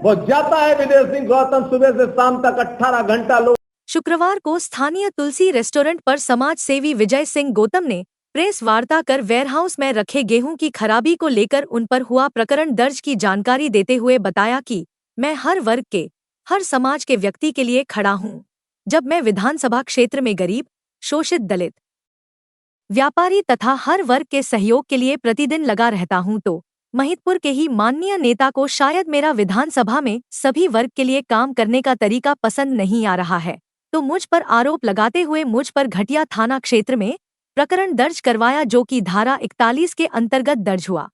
वो जाता है विजय सिंह गौतम सुबह से शाम तक 18 घंटा लोग। शुक्रवार को स्थानीय तुलसी रेस्टोरेंट पर समाज सेवी विजय सिंह गौतम ने प्रेस वार्ता कर वेयरहाउस में रखे गेहूं की खराबी को लेकर उन पर हुआ प्रकरण दर्ज की जानकारी देते हुए बताया कि मैं हर वर्ग के, हर समाज के व्यक्ति के लिए खड़ा हूं। जब मैं विधानसभा क्षेत्र में गरीब, शोषित, दलित, व्यापारी तथा हर वर्ग के सहयोग के लिए प्रतिदिन लगा रहता हूं तो महिदपुर के ही माननीय नेता को शायद मेरा विधानसभा में सभी वर्ग के लिए काम करने का तरीका पसंद नहीं आ रहा है, तो मुझ पर आरोप लगाते हुए मुझ पर घटिया थाना क्षेत्र में प्रकरण दर्ज करवाया, जो कि धारा 41 के अंतर्गत दर्ज हुआ,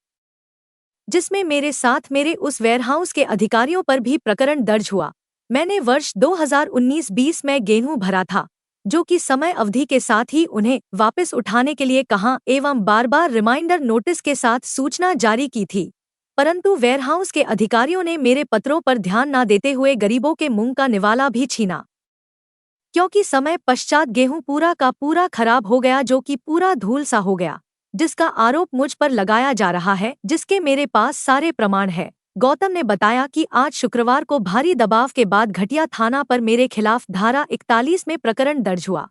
जिसमें मेरे साथ मेरे उस वेयरहाउस के अधिकारियों पर भी प्रकरण दर्ज हुआ। मैंने वर्ष 2019-20 में गेहूं भरा था, जो कि समय अवधि के साथ ही उन्हें वापस उठाने के लिए कहा एवं बार बार रिमाइंडर नोटिस के साथ सूचना जारी की थी, परंतु वेयरहाउस के अधिकारियों ने मेरे पत्रों पर ध्यान न देते हुए गरीबों के मुंह का निवाला भी छीना, क्योंकि समय पश्चात गेहूं पूरा का पूरा खराब हो गया, जो कि पूरा धूल सा हो गया, जिसका आरोप मुझ पर लगाया जा रहा है, जिसके मेरे पास सारे प्रमाण है। गौतम ने बताया कि आज शुक्रवार को भारी दबाव के बाद घटिया थाना पर मेरे खिलाफ धारा 41 में प्रकरण दर्ज हुआ।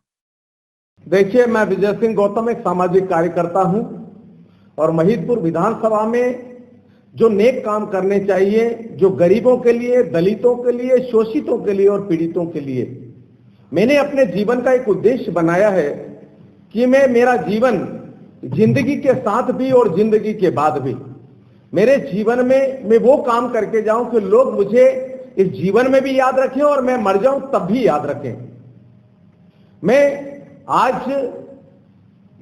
देखिए, मैं विजय सिंह गौतम एक सामाजिक कार्यकर्ता हूं और महिदपुर विधानसभा में जो नेक काम करने चाहिए, जो गरीबों के लिए, दलितों के लिए, शोषितों के लिए और पीड़ितों के लिए, मैंने अपने जीवन का एक उद्देश्य बनाया है कि मैं मेरा जीवन जिंदगी के साथ भी और जिंदगी के बाद भी मेरे जीवन में मैं वो काम करके जाऊं कि लोग मुझे इस जीवन में भी याद रखें और मैं मर जाऊं तब भी याद रखें। मैं आज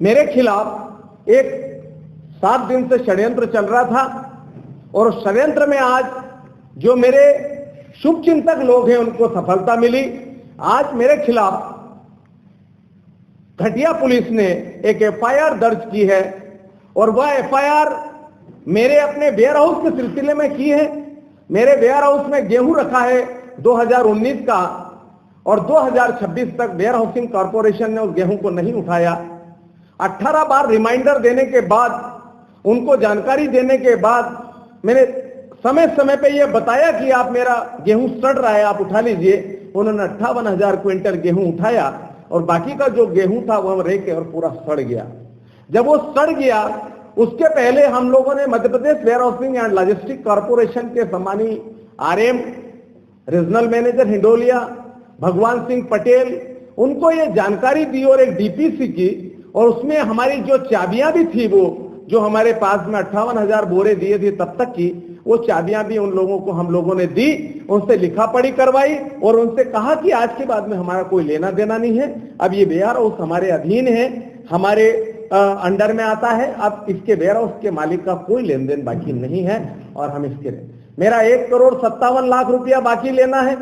मेरे खिलाफ एक 7 दिन से षड्यंत्र चल रहा था और षड्यंत्र में आज जो मेरे शुभचिंतक लोग हैं उनको सफलता मिली। आज मेरे खिलाफ घटिया पुलिस ने एक एफआईआर दर्ज की है और वह एफआईआर मेरे अपने वेयर हाउस के सिलसिले में की है। मेरे वेयर हाउस में गेहूं रखा है 2019 का और 2026 तक वेयर हाउसिंग कॉर्पोरेशन ने उस गेहूं को नहीं उठाया। 18 बार रिमाइंडर देने के बाद, उनको जानकारी देने के बाद मैंने समय समय पे ये बताया कि आप मेरा गेहूं सड़ रहा है, आप उठा लीजिए। उन्होंने 58,000 क्विंटल गेहूं उठाया और बाकी का जो गेहूं था वह रह के और पूरा सड़ गया। जब वो सड़ गया, उसके पहले हम लोगों ने Madhya Pradesh warehousing and logistic corporation के सम्मानीय आरएम, रीजनल मैनेजर हिंडोलिया भगवान सिंह पटेल, उनको ये जानकारी दी और एक डीपीसी की, और उसमें हमारी जो चाबियां भी थी, वो जो हमारे पास में 58,000 बोरे दिए थे तब तक की, वो चाबियां भी उन लोगों को हम लोगों ने दी, उनसे लिखा पढ़ी करवाई और उनसे कहा कि आज के बाद में हमारा कोई लेना देना नहीं है, अब ये वेयर हाउस हमारे अधीन है, हमारे अंडर में आता है, अब इसके वेयर हाउस के मालिक का कोई लेन देन बाकी नहीं है और हम इसके मेरा 1,57,00,000 रुपया बाकी लेना है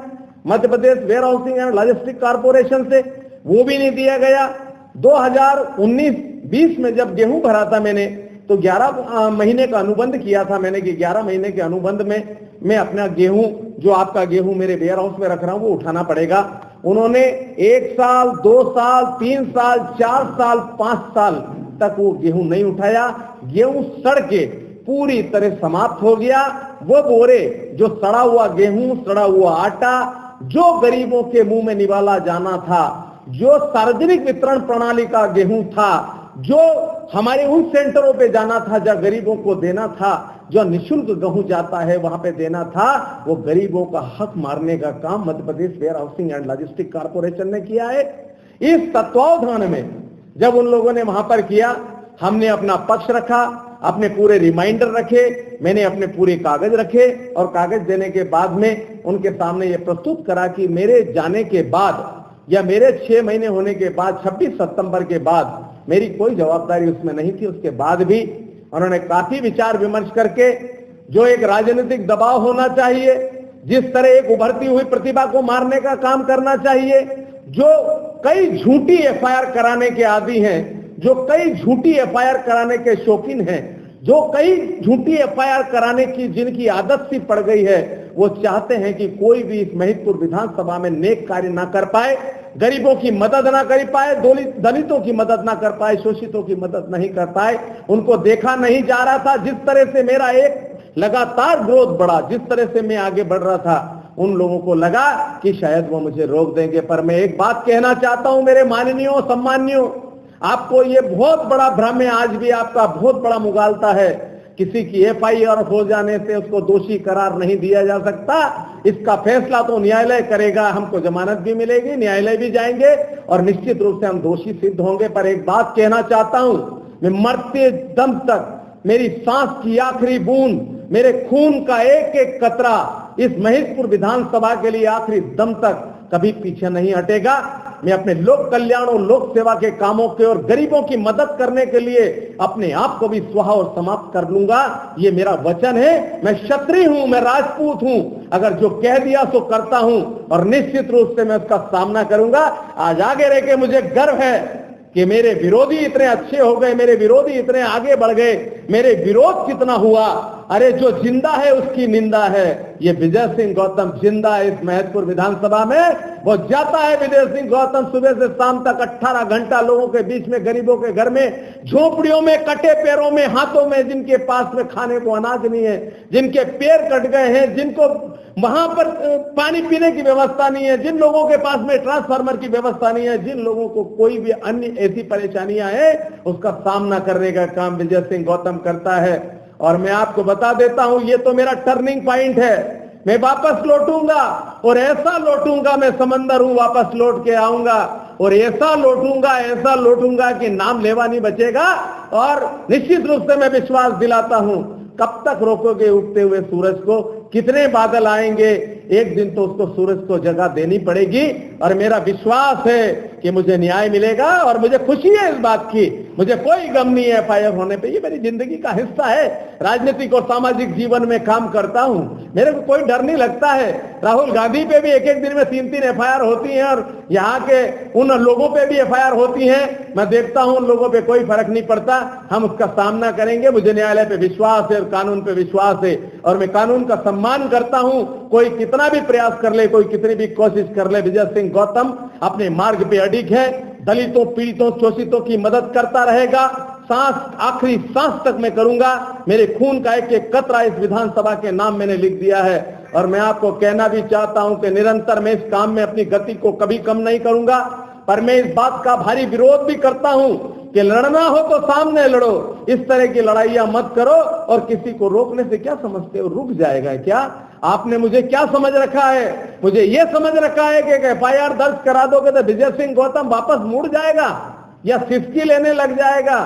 Madhya Pradesh warehousing and logistic corporation से, वो भी नहीं दिया गया। 2019-20 में जब गेहूं भरा था मैंने, तो 11 महीने का अनुबंध किया था मैंने कि 11 महीने के अनुबंध में मैं अपना गेहूं, जो आपका गेहूं मेरे वेयर हाउस में रख रहा हूं, वो उठाना पड़ेगा। उन्होंने 1 साल, 2 साल, 3 साल, 4 साल, 5 साल तक वो गेहूं नहीं उठाया। गेहूं सड़ के पूरी तरह समाप्त हो गया। वो बोरे, जो सड़ा हुआ गेहूं, सड़ा हुआ आटा, जो गरीबों के मुंह में निवाला जाना था, जो सार्वजनिक वितरण प्रणाली का गेहूं था, जो हमारे उन सेंटरों पे जाना था जहां गरीबों को देना था, जो निःशुल्क गेहूं जाता है वहां पे देना था, वो गरीबों का हक मारने का काम Madhya Pradesh warehousing and logistic corporation ने किया है। इस तत्वावधान में जब उन लोगों ने वहां पर किया, हमने अपना पक्ष रखा, अपने पूरे रिमाइंडर रखे, मैंने अपने पूरे कागज रखे और कागज देने के बाद में उनके सामने ये प्रस्तुत करा कि मेरे जाने के बाद या मेरे 6 महीने होने के बाद 26 सितंबर के बाद मेरी कोई जवाबदारी उसमें नहीं थी। उसके बाद भी उन्होंने काफी विचार विमर्श करके, जो एक राजनीतिक दबाव होना चाहिए, जिस तरह एक उभरती हुई प्रतिभा को मारने का काम करना चाहिए, जो कई झूठी एफआईआर कराने के आदी हैं, जो कई झूठी एफआईआर कराने के शौकीन हैं, जो कई झूठी एफआईआर कराने की जिनकी आदत सी पड़ गई है, वो चाहते हैं कि कोई भी इस महिदपुर विधानसभा में नेक कार्य ना कर पाए, गरीबों की मदद ना कर पाए, दलितों की मदद ना कर पाए, शोषितों की मदद नहीं कर पाए। उनको देखा नहीं जा रहा था जिस तरह से मेरा एक लगातार ग्रोथ बढ़ा। जिस तरह से मैं आगे बढ़ रहा था उन लोगों को लगा कि शायद वो मुझे रोक देंगे, पर मैं एक बात कहना चाहता हूं मेरे माननीयों सम्मानियों, आपको ये बहुत बड़ा भ्रम है, आज भी आपका बहुत बड़ा मुगालता है। किसी की एफआईआर हो जाने से उसको दोषी करार नहीं दिया जा सकता। इसका फैसला तो न्यायालय करेगा, हमको जमानत भी मिलेगी, न्यायालय भी जाएंगे और निश्चित रूप से हम दोषी सिद्ध होंगे। पर एक बात कहना चाहता हूं, मैं मरते दम तक, मेरी सांस की आखिरी बूंद, मेरे खून का एक एक कतरा इस महेशपुर विधानसभा के लिए आखिरी दम तक कभी पीछे नहीं हटेगा। मैं अपने लोक कल्याण और लोक सेवा के कामों के और गरीबों की मदद करने के लिए अपने आप को भी स्वाहा और समाप्त कर लूंगा, ये मेरा वचन है। मैं क्षत्रिय हूं, मैं राजपूत हूं, अगर जो कह दिया सो करता हूं और निश्चित रूप से मैं उसका सामना करूंगा। आज आगे रह के मुझे गर्व है कि मेरे विरोधी इतने अच्छे हो गए, मेरे विरोधी इतने आगे बढ़ गए। मेरे विरोध कितना हुआ, अरे जो जिंदा है उसकी निंदा है। ये विजय सिंह गौतम जिंदा है इस महेशपुर विधानसभा में, वो जाता है विजय सिंह गौतम सुबह से शाम तक 18 घंटा लोगों के बीच में, गरीबों के घर में, झोपड़ियों में, कटे पैरों में, हाथों में, जिनके पास में खाने को अनाज नहीं है, जिनके पैर कट गए हैं, जिनको वहां पर पानी पीने की व्यवस्था नहीं है, जिन लोगों के पास में ट्रांसफार्मर की व्यवस्था नहीं है, जिन लोगों को कोई भी अन्य ऐसी परेशानियां हैं, उसका सामना करने का काम विजय सिंह गौतम करता है। और मैं आपको बता देता हूं, ये तो मेरा टर्निंग पॉइंट है। मैं वापस लौटूंगा और ऐसा लौटूंगा, मैं समंदर हूं, वापस लौट के आऊंगा और ऐसा लौटूंगा कि नाम लेवा नहीं बचेगा। और निश्चित रूप से मैं विश्वास दिलाता हूं, कब तक रोकोगे उगते हुए सूरज को? कितने बादल आएंगे, एक दिन तो उसको सूरज को जगह देनी पड़ेगी। और मेरा विश्वास है कि मुझे न्याय मिलेगा और मुझे खुशी है इस बात की, मुझे कोई गम नहीं है एफआईआर होने पे। ये मेरी जिंदगी का हिस्सा है, राजनीतिक और सामाजिक जीवन में काम करता हूं, मेरे को कोई डर नहीं लगता है। राहुल गांधी पे भी एक एक दिन में 3-3 एफआईआर होती हैं और यहाँ के उन लोगों पे भी एफआईआर होती हैं। मैं देखता हूं उन लोगों पे कोई फर्क नहीं पड़ता, हम उसका सामना करेंगे। मुझे न्यायालय पे विश्वास है और कानून पे विश्वास है और मैं कानून का सम्मान करता हूं। कोई कितना भी प्रयास कर ले, कोई कितनी भी कोशिश कर ले, विजय सिंह गौतम अपने मार्ग पे अडिग है। दलितों, पीड़ितों, शोषितों की मदद करता रहेगा, सांस आखिरी सांस तक मैं करूंगा। मेरे खून का एक एक कतरा इस विधानसभा के नाम मैंने लिख दिया है। और मैं आपको कहना भी चाहता हूं कि निरंतर मैं इस काम में अपनी गति को कभी कम नहीं करूंगा। पर मैं इस बात का भारी विरोध भी करता हूं कि लड़ना हो तो सामने लड़ो, इस तरह की लड़ाइयां मत करो। और किसी को रोकने से क्या समझते हो, रुक जाएगा क्या? आपने मुझे क्या समझ रखा है? मुझे यह समझ रखा है कि एफआईआर दर्ज करा दोगे तो विजय सिंह गौतम वापस मुड़ जाएगा या सिसकी लेने लग जाएगा?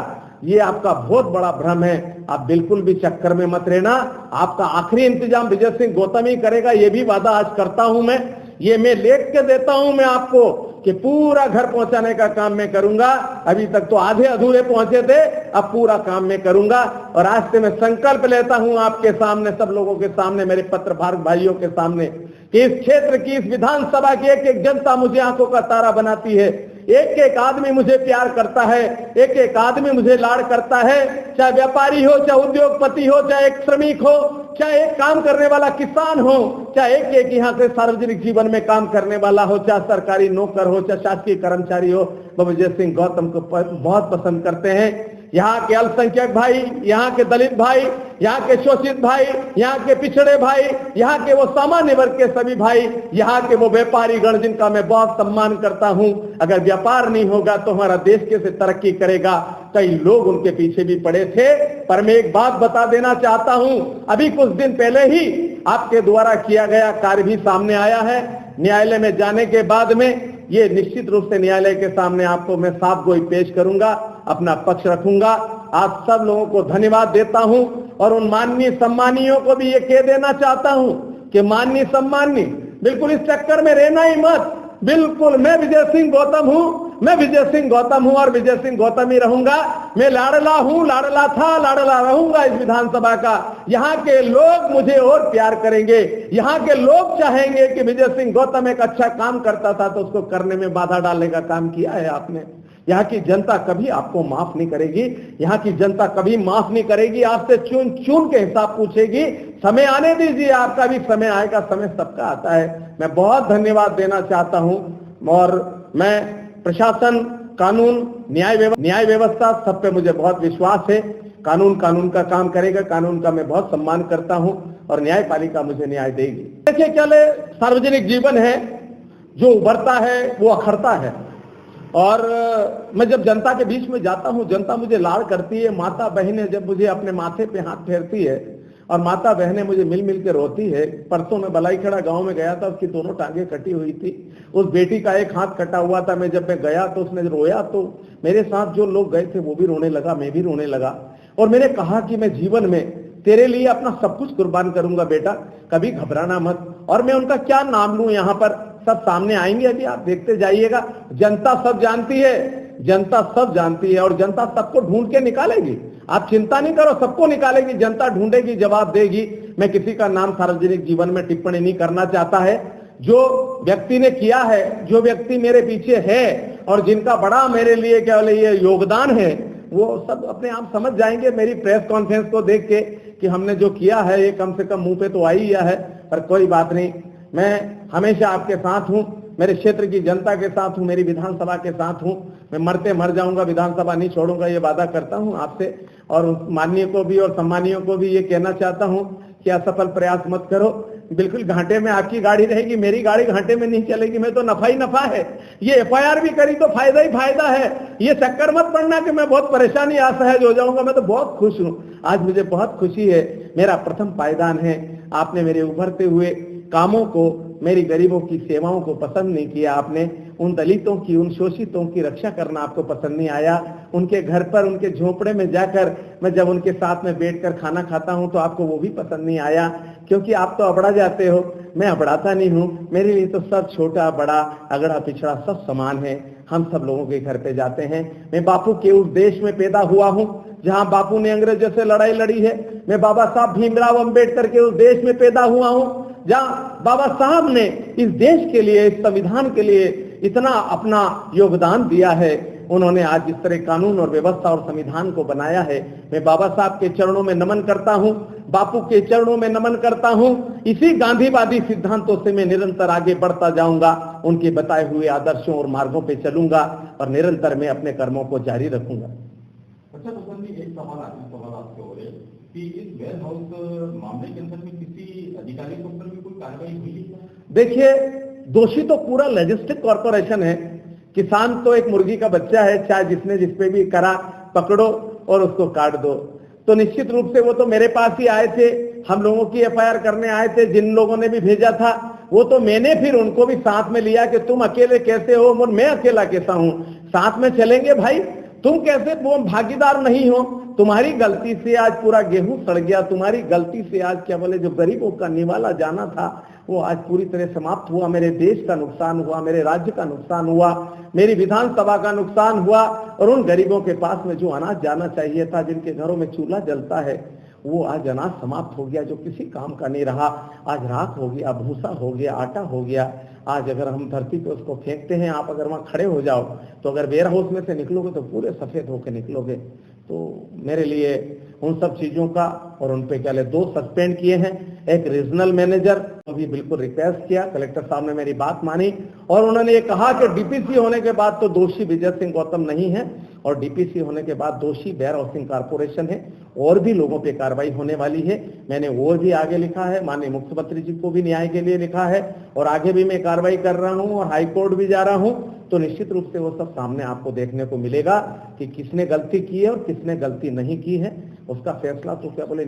ये आपका बहुत बड़ा भ्रम है। आप बिल्कुल भी चक्कर में मत रहना। आपका आखिरी इंतजाम विजय सिंह गौतम ही करेगा, ये भी वादा आज करता हूं मैं। ये मैं लेख के देता हूं मैं आपको कि पूरा घर पहुंचाने का काम मैं करूंगा। अभी तक तो आधे अधूरे पहुंचे थे, अब पूरा काम मैं करूंगा। और आज से मैं संकल्प लेता हूं आपके सामने, सब लोगों के सामने, मेरे पत्रकार भाइयों के सामने, कि इस क्षेत्र की, इस विधानसभा की एक एक जनता मुझे आंखों का तारा बनाती है। एक एक आदमी मुझे प्यार करता है, एक एक आदमी मुझे लाड़ करता है। चाहे व्यापारी हो, चाहे उद्योगपति हो, चाहे एक श्रमिक हो, चाहे एक काम करने वाला किसान हो, चाहे एक एक यहाँ से सार्वजनिक जीवन में काम करने वाला हो, चाहे सरकारी नौकर हो, चाहे शासकीय कर्मचारी हो, वो विजय सिंह गौतम को बहुत पसंद करते हैं। यहाँ के अल्पसंख्यक भाई, यहाँ के दलित भाई, यहाँ के शोषित भाई, यहाँ के पिछड़े भाई, यहाँ के वो सामान्य वर्ग के सभी भाई, यहाँ के वो व्यापारी गण जिनका मैं बहुत सम्मान करता हूँ। अगर व्यापार नहीं होगा तो हमारा देश कैसे तरक्की करेगा? कई लोग उनके पीछे भी पड़े थे। पर मैं एक बात बता देना चाहता हूं, अभी कुछ दिन पहले ही आपके द्वारा किया गया कार्य भी सामने आया है। न्यायालय में जाने के बाद में ये निश्चित रूप से न्यायालय के सामने आपको मैं साफ गोई पेश करूंगा, अपना पक्ष रखूंगा। आप सब लोगों को धन्यवाद देता हूं और उन माननीय सम्मानियों को भी ये कह देना चाहता हूं कि माननीय सम्माननीय, बिल्कुल इस चक्कर में रहना ही मत। बिल्कुल मैं विजय सिंह गौतम हूं, मैं विजय सिंह गौतम हूं और विजय सिंह गौतम ही रहूंगा। मैं लाडला हूं, लाडला था, लाडला रहूंगा इस विधानसभा का। यहाँ के लोग मुझे और प्यार करेंगे, यहाँ के लोग चाहेंगे कि विजय सिंह गौतम एक अच्छा काम करता था तो उसको करने में बाधा डालने का काम किया है आपने। यहाँ की जनता कभी आपको माफ नहीं करेगी, यहाँ की जनता कभी माफ नहीं करेगी, आपसे चुन चुन के हिसाब पूछेगी। समय आने दीजिए, आपका भी समय आएगा, समय सबका आता है। मैं बहुत धन्यवाद देना चाहता हूं और मैं प्रशासन, कानून, न्याय व्यवस्था सब पे मुझे बहुत विश्वास है। कानून कानून का काम करेगा, कानून का मैं बहुत सम्मान करता हूं और न्यायपालिका मुझे न्याय देगी। देखिए क्या सार्वजनिक जीवन है, जो उभरता है वो अखरता है। और मैं जब जनता के बीच में जाता हूं, जनता मुझे लाड़ करती है। माता बहनें जब मुझे अपने माथे पे हाथ फेरती है और माता बहनें मुझे मिल मिल के रोती है। परसों मैं बलाईखेड़ा गांव में गया था, उसकी दोनों टांगे कटी हुई थी, उस बेटी का एक हाथ कटा हुआ था। मैं जब मैं गया तो उसने रोया, तो मेरे साथ जो लोग गए थे वो भी रोने लगा, मैं भी रोने लगा। और मैंने कहा कि मैं जीवन में तेरे लिए अपना सब कुछ कुर्बान करूंगा बेटा, कभी घबराना मत। और मैं उनका क्या नाम लूं, यहाँ पर सब सामने आएंगे, अभी आप देखते जाइएगा। जनता सब जानती है, जनता सब जानती है और जनता सबको ढूंढ के निकालेगी। आप चिंता नहीं करो, सबको निकालेगी, जनता ढूंढेगी, जवाब देगी। मैं किसी का नाम सार्वजनिक जीवन में टिप्पणी नहीं करना चाहता है। जो व्यक्ति ने किया है, जो व्यक्ति मेरे पीछे है और जिनका बड़ा मेरे लिए क्या बोले ये योगदान है, वो सब अपने आप समझ जाएंगे मेरी प्रेस कॉन्फ्रेंस को देख के कि हमने जो किया है ये कम से कम मुंह पे तो आ ही गया है। पर कोई बात नहीं, मैं हमेशा आपके साथ हूं, मेरे क्षेत्र की जनता के साथ हूं, मेरी विधानसभा के साथ हूं। मैं मरते मर जाऊंगा, विधानसभा नहीं छोड़ूंगा, ये वादा करता हूं आपसे। और माननीय को भी और सम्मानीय को भी ये कहना चाहता हूं कि असफल प्रयास मत करो। बिल्कुल घाटे में आपकी गाड़ी रहेगी, मेरी गाड़ी घाटे में नहीं चलेगी। मैं तो नफा ही नफा है। ये एफआईआर भी करी तो फायदा ही फायदा है। ये चक्कर मत पड़ना कि मैं बहुत परेशानी असहज हो जाऊंगा। मैं तो बहुत खुश हूं, आज मुझे बहुत खुशी है। मेरा प्रथम पायदान है। आपने मेरे उभरते हुए कामों को, मेरी गरीबों की सेवाओं को पसंद नहीं किया। आपने उन दलितों की, उन शोषितों की रक्षा करना आपको पसंद नहीं आया। उनके घर पर, उनके झोंपड़े में जाकर मैं जब उनके साथ में बैठकर खाना खाता हूं तो आपको वो भी पसंद नहीं आया, क्योंकि आप तो अबड़ा जाते हो, मैं अबड़ाता नहीं हूं। मेरे लिए तो सब छोटा बड़ा अगड़ा पिछड़ा सब समान है। हम सब लोगों के घर पे जाते हैं। मैं बापू के उस देश में पैदा हुआ हूं जहां बापू ने अंग्रेजों से लड़ाई लड़ी है। मैं बाबा साहब भीमराव अंबेडकर के उस देश में पैदा हुआ हूं जहां बाबा साहब ने इस देश के लिए, इस संविधान के लिए इतना अपना योगदान दिया है। उन्होंने आज जिस तरह कानून और व्यवस्था और संविधान को बनाया है, मैं बाबा साहब के चरणों में नमन करता हूं, बापू के चरणों में नमन करता हूं। इसी गांधीवादी सिद्धांतों से मैं निरंतर आगे बढ़ता जाऊंगा, उनके बताए हुए आदर्शों और मार्गों पे चलूंगा और निरंतर मैं अपने कर्मों को जारी रखूंगा। अच्छा तो एक सवाल आपसे हो रहे कि इस वेयर हाउस मामले के अंदर में किसी अधिकारी के ऊपर भी कोई कार्रवाई हुई? देखिए, दोषी तो पूरा लॉजिस्टिक कॉर्पोरेशन है। किसान तो एक मुर्गी का बच्चा है, चाहे जिसने जिसपे भी करा पकड़ो और उसको काट दो। तो निश्चित रूप से वो तो मेरे पास ही आए थे, हम लोगों की एफआईआर करने आए थे। जिन लोगों ने भी भेजा था वो तो मैंने फिर उनको भी साथ में लिया कि तुम अकेले कैसे हो और मैं अकेला कैसा हूं, साथ में चलेंगे भाई। तुम कैसे वो भागीदार नहीं हो? तुम्हारी गलती से आज पूरा गेहूं सड़ गया, तुम्हारी गलती से आज क्या बोले जो गरीबों का निवाला जाना था वो आज पूरी तरह समाप्त हुआ। मेरे देश का नुकसान हुआ, मेरे राज्य का नुकसान हुआ, मेरी विधानसभा का नुकसान हुआ। और उन गरीबों के पास में जो अनाज जाना चाहिए था, जिनके घरों में चूल्हा जलता है, वो आज अनाज समाप्त हो गया, जो किसी काम का नहीं रहा। आज राख हो गया, भूसा हो गया, आटा हो गया। आज अगर हम धरती पे उसको फेंकते हैं, आप अगर वहां खड़े हो जाओ तो अगर वेयर हाउस में से निकलोगे तो पूरे सफेद होकर निकलोगे। तो मेरे लिए उन सब चीजों का, और उन पे क्या 2 सस्पेंड किए हैं। एक रीजनल मैनेजर अभी बिल्कुल रिक्वेस्ट किया, कलेक्टर साहब ने मेरी बात मानी और उन्होंने ये कहा कि डीपीसी होने के बाद तो दोषी विजय सिंह गौतम नहीं है और डीपीसी होने के बाद दोषी वेयर हाउसिंग कारपोरेशन है। और भी लोगों पे कार्रवाई होने वाली है। मैंने वो भी आगे लिखा है, माननीय मुख्यमंत्री जी को भी न्याय के लिए लिखा है और आगे भी मैं कार्रवाई कर रहा हूं और हाई कोर्ट भी जा रहा हूं। तो निश्चित रूप से वो सब सामने आपको देखने को मिलेगा कि किसने गलती की है और किसने गलती नहीं की है। उसका फैसला तो क्या बोले